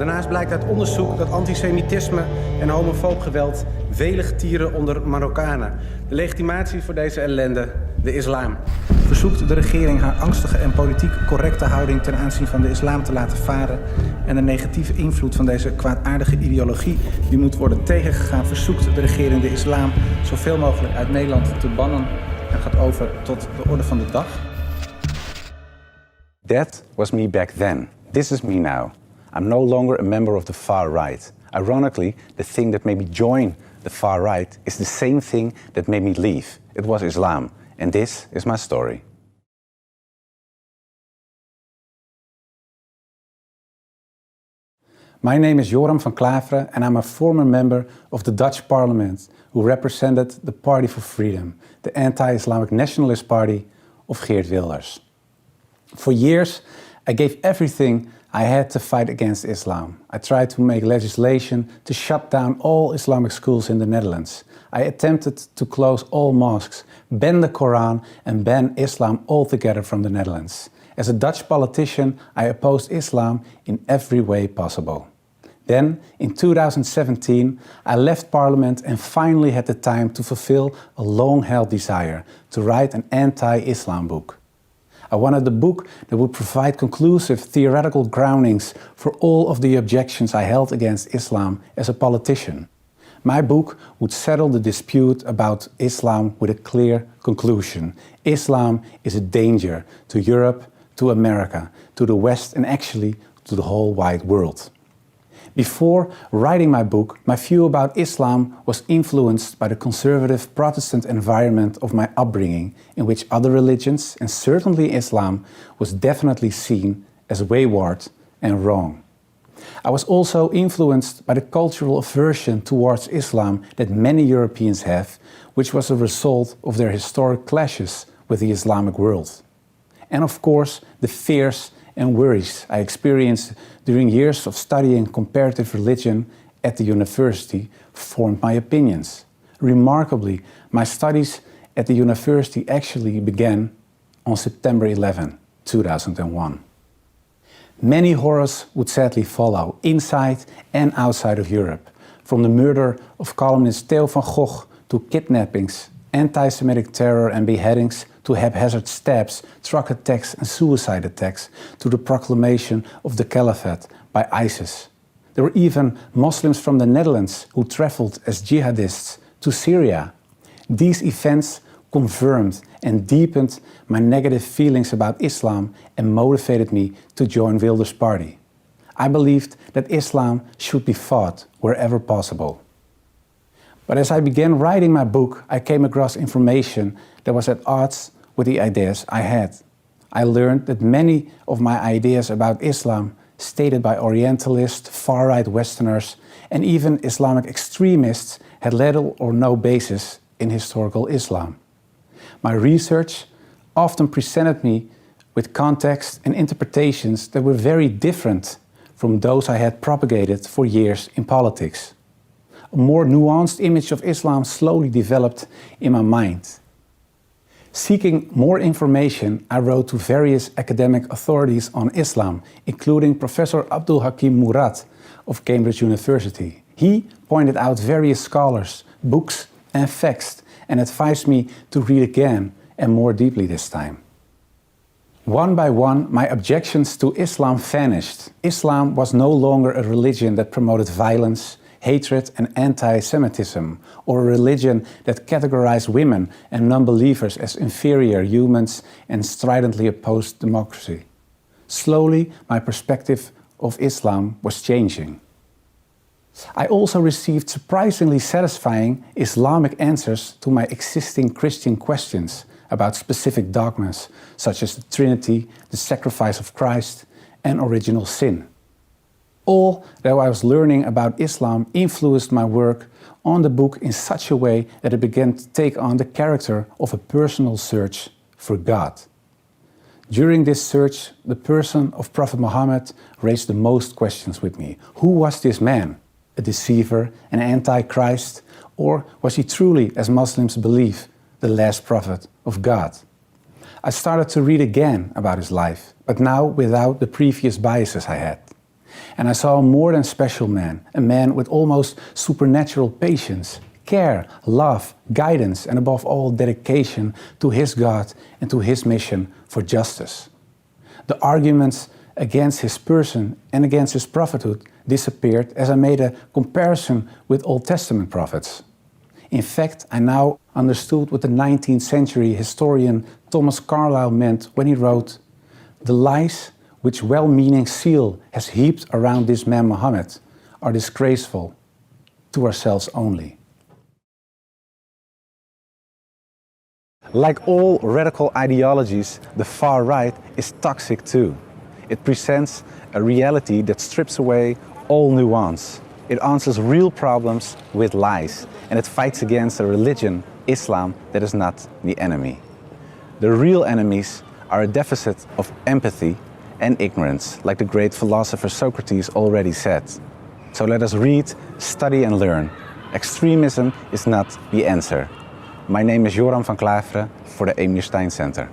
Daarnaast blijkt uit onderzoek dat antisemitisme en homofoob geweld welig tieren onder Marokkanen. De legitimatie voor deze ellende, de islam. Verzoekt de regering haar angstige en politiek correcte houding ten aanzien van de islam te laten varen en de negatieve invloed van deze kwaadaardige ideologie die moet worden tegengegaan, verzoekt de regering de islam zoveel mogelijk uit Nederland te bannen en gaat over tot de orde van de dag. That was me back then. This is me now. I'm no longer a member of the far right. Ironically, the thing that made me join the far right is the same thing that made me leave. It was Islam. And this is my story. My name is Joram van Klaveren and I'm a former member of the Dutch Parliament who represented the Party for Freedom, the anti-Islamic nationalist party of Geert Wilders. For years, I gave everything I had to fight against Islam. I tried to make legislation to shut down all Islamic schools in the Netherlands. I attempted to close all mosques, ban the Quran and ban Islam altogether from the Netherlands. As a Dutch politician, I opposed Islam in every way possible. Then, in 2017, I left Parliament and finally had the time to fulfill a long-held desire to write an anti-Islam book. I wanted a book that would provide conclusive theoretical groundings for all of the objections I held against Islam as a politician. My book would settle the dispute about Islam with a clear conclusion. Islam is a danger to Europe, to America, to the West and actually to the whole wide world. Before writing my book, my view about Islam was influenced by the conservative Protestant environment of my upbringing, in which other religions, and certainly Islam, was definitely seen as wayward and wrong. I was also influenced by the cultural aversion towards Islam that many Europeans have, which was a result of their historic clashes with the Islamic world. And of course, the fears and worries I experienced during years of studying comparative religion at the university formed my opinions. Remarkably, my studies at the university actually began on September 11, 2001. Many horrors would sadly follow, inside and outside of Europe, from the murder of columnist Theo van Gogh to kidnappings, anti-Semitic terror and beheadings, to haphazard stabs, truck attacks and suicide attacks, to the proclamation of the caliphate by ISIS. There were even Muslims from the Netherlands who traveled as jihadists to Syria. These events confirmed and deepened my negative feelings about Islam and motivated me to join Wilders' party. I believed that Islam should be fought wherever possible. But as I began writing my book, I came across information that was at odds with the ideas I had. I learned that many of my ideas about Islam, stated by Orientalists, far-right Westerners, and even Islamic extremists, had little or no basis in historical Islam. My research often presented me with context and interpretations that were very different from those I had propagated for years in politics. A more nuanced image of Islam slowly developed in my mind. Seeking more information, I wrote to various academic authorities on Islam, including Professor Abdul Hakim Murad of Cambridge University. He pointed out various scholars, books and facts and advised me to read again and more deeply this time. One by one, my objections to Islam vanished. Islam was no longer a religion that promoted violence, hatred and anti-Semitism, or a religion that categorized women and non-believers as inferior humans and stridently opposed democracy. Slowly, my perspective of Islam was changing. I also received surprisingly satisfying Islamic answers to my existing Christian questions about specific dogmas, such as the Trinity, the sacrifice of Christ, and original sin. All that I was learning about Islam influenced my work on the book in such a way that it began to take on the character of a personal search for God. During this search, the person of Prophet Muhammad raised the most questions with me. Who was this man? A deceiver, an antichrist, or was he truly, as Muslims believe, the last prophet of God? I started to read again about his life, but now without the previous biases I had. And I saw a more than special man, a man with almost supernatural patience, care, love, guidance, and above all, dedication to his God and to his mission for justice. The arguments against his person and against his prophethood disappeared as I made a comparison with Old Testament prophets. In fact, I now understood what the 19th century historian Thomas Carlyle meant when he wrote, "The lies which well-meaning zeal has heaped around this man Muhammad are disgraceful to ourselves only." Like all radical ideologies, the far right is toxic too. It presents a reality that strips away all nuance. It answers real problems with lies, and it fights against a religion, Islam, that is not the enemy. The real enemies are a deficit of empathy and ignorance, like the great philosopher Socrates already said. So let us read, study and learn. Extremism is not the answer. My name is Joram van Klaveren for the Emir Stein Center.